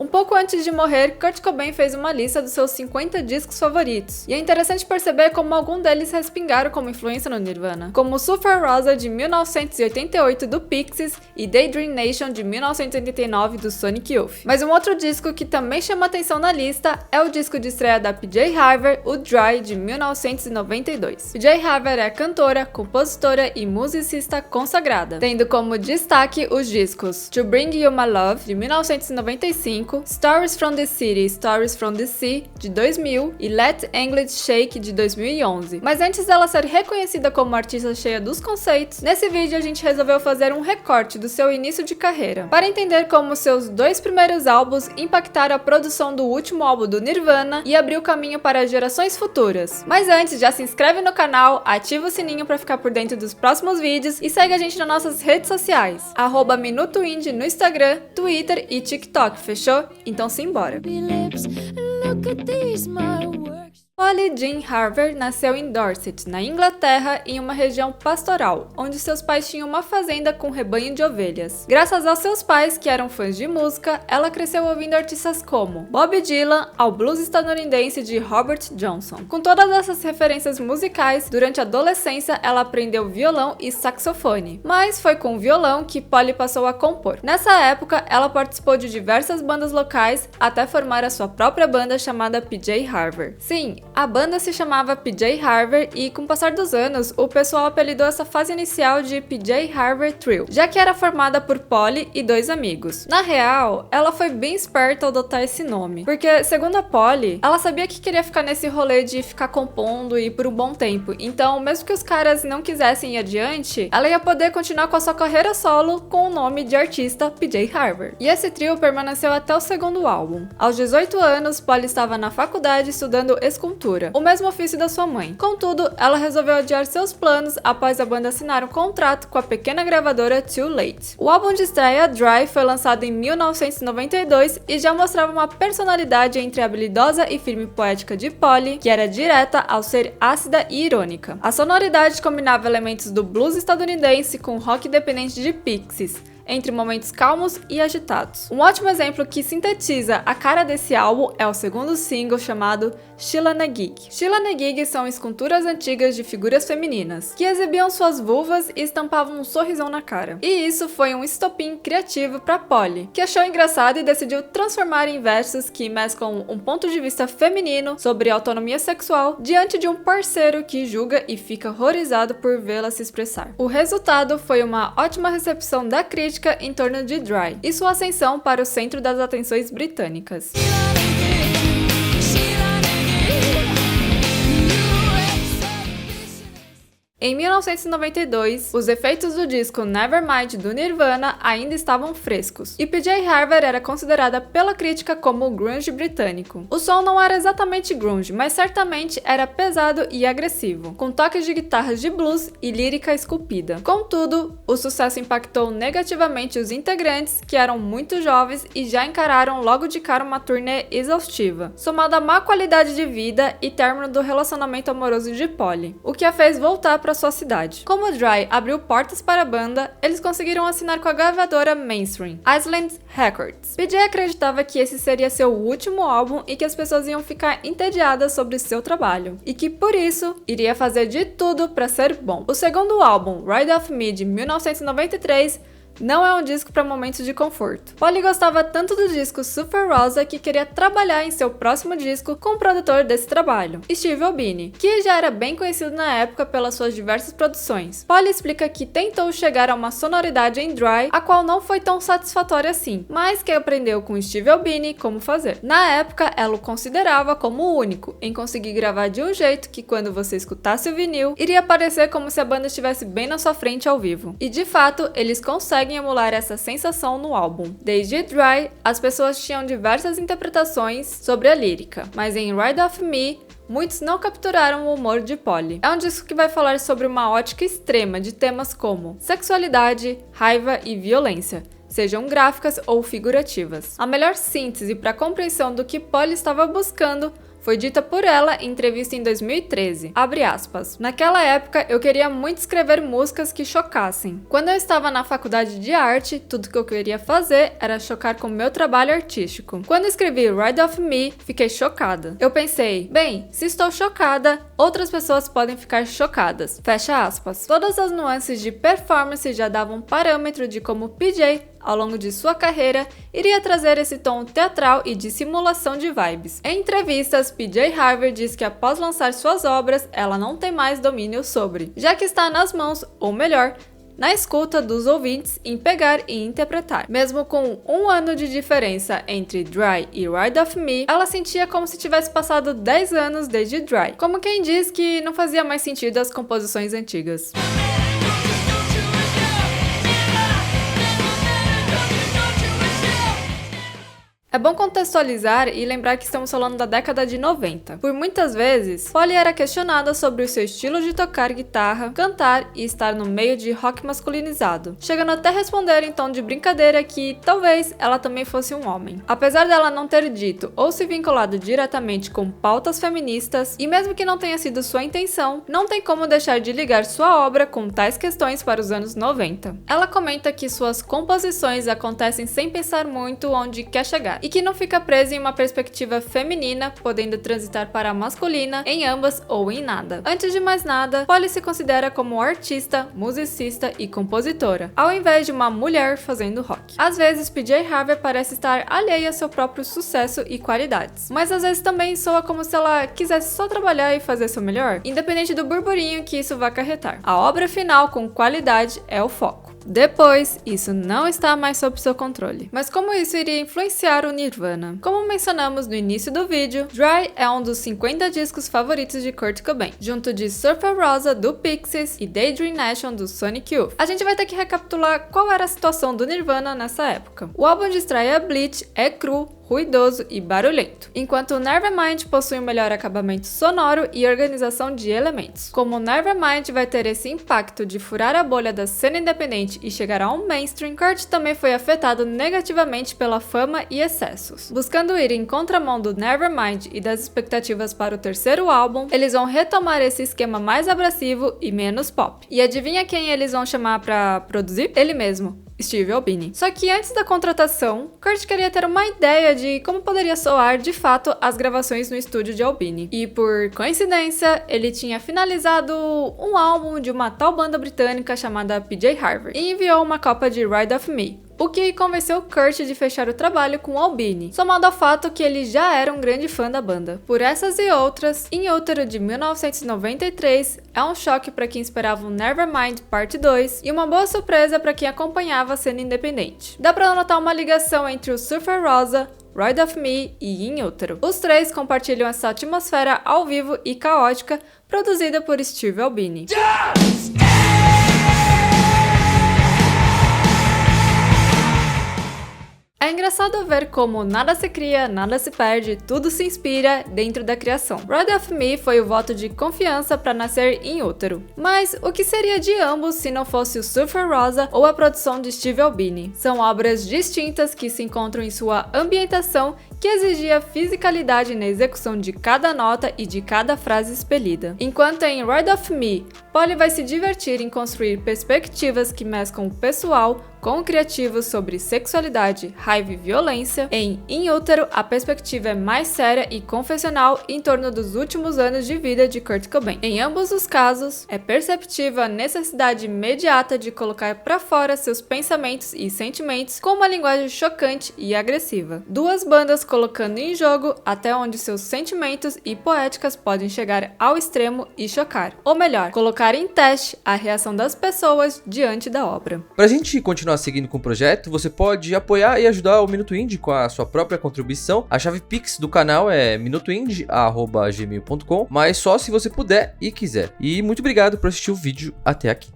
Um pouco antes de morrer, Kurt Cobain fez uma lista dos seus 50 discos favoritos, e é interessante perceber como alguns deles respingaram como influência no Nirvana, como Sulphur Rosa de 1988 do Pixies e Daydream Nation de 1989 do Sonic Youth. Mas um outro disco que também chama atenção na lista é o disco de estreia da PJ Harvey, o Dry, de 1992. PJ Harvey é cantora, compositora e musicista consagrada, tendo como destaque os discos To Bring You My Love, de 1995, Stories from the City, Stories from the Sea, de 2000 e Let England Shake, de 2011. Mas antes dela ser reconhecida como artista cheia dos conceitos, nesse vídeo a gente resolveu fazer um recorte do seu início de carreira, para entender como seus dois primeiros álbuns impactaram a produção do último álbum do Nirvana e abriu caminho para gerações futuras. Mas antes, já se inscreve no canal, ativa o sininho para ficar por dentro dos próximos vídeos e segue a gente nas nossas redes sociais, @MinutoIndie no Instagram, Twitter e TikTok, fechou? Então simbora! Polly Jean Harvey nasceu em Dorset, na Inglaterra, em uma região pastoral, onde seus pais tinham uma fazenda com um rebanho de ovelhas. Graças aos seus pais, que eram fãs de música, ela cresceu ouvindo artistas como Bob Dylan, ao blues estadunidense de Robert Johnson. Com todas essas referências musicais, durante a adolescência ela aprendeu violão e saxofone, mas foi com o violão que Polly passou a compor. Nessa época, ela participou de diversas bandas locais, até formar a sua própria banda chamada PJ Harvey. Sim, a banda se chamava PJ Harvey e, com o passar dos anos, o pessoal apelidou essa fase inicial de PJ Harvey Trio, já que era formada por Polly e dois amigos. Na real, ela foi bem esperta ao adotar esse nome, porque, segundo a Polly, ela sabia que queria ficar nesse rolê de ficar compondo e por um bom tempo, então, mesmo que os caras não quisessem ir adiante, ela ia poder continuar com a sua carreira solo com o nome de artista PJ Harvey. E esse trio permaneceu até o segundo álbum. Aos 18 anos, Polly estava na faculdade estudando escultura, o mesmo ofício da sua mãe. Contudo, ela resolveu adiar seus planos após a banda assinar um contrato com a pequena gravadora Too Late. O álbum de estreia, Dry, foi lançado em 1992 e já mostrava uma personalidade entre a habilidosa e firme poética de Polly, que era direta ao ser ácida e irônica. A sonoridade combinava elementos do blues estadunidense com o rock independente de Pixies, entre momentos calmos e agitados. Um ótimo exemplo que sintetiza a cara desse álbum é o segundo single chamado Sheila na Gig. Sheila na Gig são esculturas antigas de figuras femininas, que exibiam suas vulvas e estampavam um sorrisão na cara. E isso foi um estopim criativo para Polly, que achou engraçado e decidiu transformar em versos que mesclam um ponto de vista feminino sobre autonomia sexual diante de um parceiro que julga e fica horrorizado por vê-la se expressar. O resultado foi uma ótima recepção da crítica em torno de Dry e sua ascensão para o centro das atenções britânicas. Em 1992, os efeitos do disco Nevermind do Nirvana ainda estavam frescos, e PJ Harvey era considerada pela crítica como o grunge britânico. O som não era exatamente grunge, mas certamente era pesado e agressivo, com toques de guitarras de blues e lírica esculpida. Contudo, o sucesso impactou negativamente os integrantes, que eram muito jovens e já encararam logo de cara uma turnê exaustiva, somada à má qualidade de vida e término do relacionamento amoroso de Polly, o que a fez voltar para sua cidade. Como Dry abriu portas para a banda, eles conseguiram assinar com a gravadora Mainstream, Island Records. PJ acreditava que esse seria seu último álbum e que as pessoas iam ficar entediadas sobre seu trabalho, e que por isso iria fazer de tudo para ser bom. O segundo álbum, Ride Off Me, de 1993, não é um disco para momentos de conforto. Polly gostava tanto do disco Sulphur Rosa que queria trabalhar em seu próximo disco com o produtor desse trabalho, Steve Albini, que já era bem conhecido na época pelas suas diversas produções. Polly explica que tentou chegar a uma sonoridade em Dry, a qual não foi tão satisfatória assim, mas que aprendeu com Steve Albini como fazer. Na época, ela o considerava como o único em conseguir gravar de um jeito que, quando você escutasse o vinil, iria parecer como se a banda estivesse bem na sua frente ao vivo. E de fato, eles conseguem emular essa sensação no álbum. Desde Dry, as pessoas tinham diversas interpretações sobre a lírica, mas em Ride Off Me, muitos não capturaram o humor de Polly. É um disco que vai falar sobre uma ótica extrema de temas como sexualidade, raiva e violência, sejam gráficas ou figurativas. A melhor síntese para a compreensão do que Polly estava buscando foi dita por ela em entrevista em 2013, abre aspas, naquela época eu queria muito escrever músicas que chocassem. Quando eu estava na faculdade de arte, tudo que eu queria fazer era chocar com o meu trabalho artístico. Quando escrevi Ride Off Me, fiquei chocada. Eu pensei, bem, se estou chocada, outras pessoas podem ficar chocadas. Fecha aspas. Todas as nuances de performance já davam um parâmetro de como PJ, ao longo de sua carreira, iria trazer esse tom teatral e de simulação de vibes. Em entrevistas, PJ Harvey diz que após lançar suas obras, ela não tem mais domínio sobre, já que está nas mãos, ou melhor, na escuta dos ouvintes em pegar e interpretar. Mesmo com 1 ano de diferença entre Dry e Ride Off Me, ela sentia como se tivesse passado 10 anos desde Dry, como quem diz que não fazia mais sentido as composições antigas. É bom contextualizar e lembrar que estamos falando da década de 90. Por muitas vezes, Polly era questionada sobre o seu estilo de tocar guitarra, cantar e estar no meio de rock masculinizado, chegando até responder em tom de brincadeira que talvez ela também fosse um homem. Apesar dela não ter dito ou se vinculado diretamente com pautas feministas, e mesmo que não tenha sido sua intenção, não tem como deixar de ligar sua obra com tais questões para os anos 90. Ela comenta que suas composições acontecem sem pensar muito onde quer chegar, e que não fica presa em uma perspectiva feminina, podendo transitar para a masculina em ambas ou em nada. Antes de mais nada, Polly se considera como artista, musicista e compositora, ao invés de uma mulher fazendo rock. Às vezes, PJ Harvey parece estar alheia ao seu próprio sucesso e qualidades, mas às vezes também soa como se ela quisesse só trabalhar e fazer seu melhor, independente do burburinho que isso vai acarretar. A obra final com qualidade é o foco. Depois, isso não está mais sob seu controle. Mas como isso iria influenciar o Nirvana? Como mencionamos no início do vídeo, Dry é um dos 50 discos favoritos de Kurt Cobain, junto de Surfer Rosa do Pixies e Daydream Nation do Sonic Youth. A gente vai ter que recapitular qual era a situação do Nirvana nessa época. O álbum de estreia Bleach é cru, ruidoso e barulhento, enquanto o Nevermind possui um melhor acabamento sonoro e organização de elementos. Como o Nevermind vai ter esse impacto de furar a bolha da cena independente e chegar ao mainstream, Kurt também foi afetado negativamente pela fama e excessos. Buscando ir em contramão do Nevermind e das expectativas para o terceiro álbum, eles vão retomar esse esquema mais abrasivo e menos pop. E adivinha quem eles vão chamar para produzir? Ele mesmo, Steve Albini. Só que antes da contratação, Kurt queria ter uma ideia de como poderia soar de fato as gravações no estúdio de Albini. E por coincidência, ele tinha finalizado um álbum de uma tal banda britânica chamada PJ Harvey e enviou uma cópia de Ride Off Me, o que convenceu Kurt de fechar o trabalho com Albini, somado ao fato que ele já era um grande fã da banda. Por essas e outras, In Utero de 1993 é um choque para quem esperava um Nevermind Parte 2 e uma boa surpresa para quem acompanhava a cena independente. Dá para notar uma ligação entre o Surfer Rosa, Ride Off Me e In Utero. Os três compartilham essa atmosfera ao vivo e caótica produzida por Steve Albini. É engraçado ver como nada se cria, nada se perde, tudo se inspira dentro da criação. Ride Off Me foi o voto de confiança para nascer In Utero. Mas o que seria de ambos se não fosse o Surfer Rosa ou a produção de Steve Albini? São obras distintas que se encontram em sua ambientação, que exigia fisicalidade na execução de cada nota e de cada frase expelida. Enquanto em Ride Off Me, Polly vai se divertir em construir perspectivas que mesclam o pessoal com o criativo sobre sexualidade, raiva e violência, em In Utero a perspectiva é mais séria e confessional em torno dos últimos anos de vida de Kurt Cobain. Em ambos os casos, é perceptível a necessidade imediata de colocar para fora seus pensamentos e sentimentos com uma linguagem chocante e agressiva. Duas bandas colocando em jogo até onde seus sentimentos e poéticas podem chegar ao extremo e chocar, ou melhor, colocar em teste a reação das pessoas diante da obra. Pra gente continuar seguindo com o projeto, você pode apoiar e ajudar o Minuto Indie com a sua própria contribuição. A chave Pix do canal é minutoindie@gmail.com, mas só se você puder e quiser. E muito obrigado por assistir o vídeo até aqui.